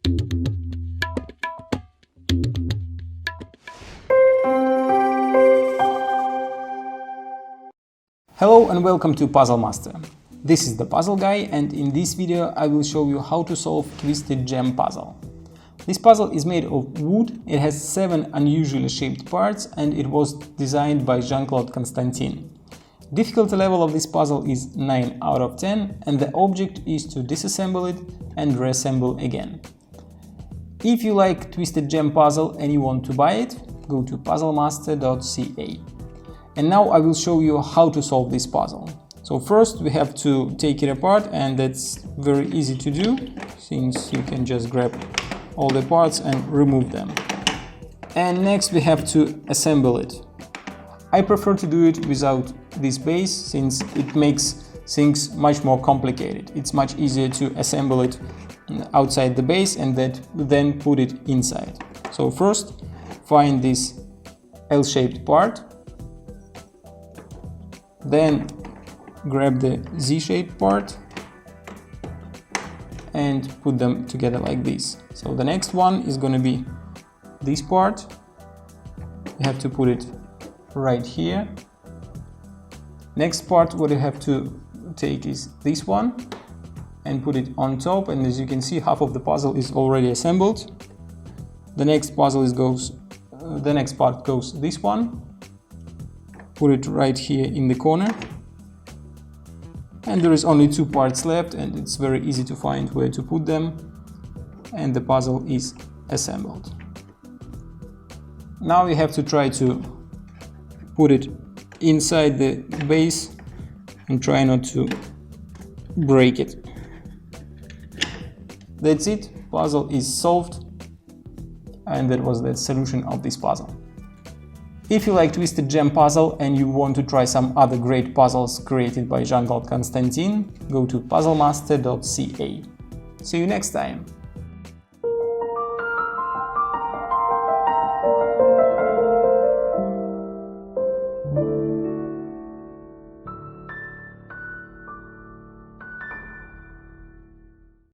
Hello and welcome to Puzzle Master. This is the Puzzle Guy, and in this video I will show you how to solve Twisted Gem puzzle. This puzzle is made of wood, it has 7 unusually shaped parts and it was designed by Jean-Claude Constantin. Difficulty level of this puzzle is 9 out of 10 and the object is to disassemble it and reassemble again. If you like Twisted Gem puzzle and you want to buy it, go to puzzlemaster.ca. And now I will show you how to solve this puzzle. So first we have to take it apart, and that's very easy to do since you can just grab all the parts and remove them. And next we have to assemble it. I prefer to do it without this base since it makes things much more complicated. It's much easier to assemble it outside the base and then put it inside. So first find this L-shaped part, then grab the Z-shaped part and put them together like this. So the next one is going to be this part. You have to put it right here. Next part what you have to take is this one and put it on top, and as you can see half of the puzzle is already assembled. The next part goes this one. Put it right here in the corner. And there is only 2 parts left and it's very easy to find where to put them, and the puzzle is assembled. Now we have to try to put it inside the base and try not to break it. That's it, puzzle is solved, and that was the solution of this puzzle. If you like Twisted Gem puzzle and you want to try some other great puzzles created by Jean-Claude Constantin, go to puzzlemaster.ca. See you next time!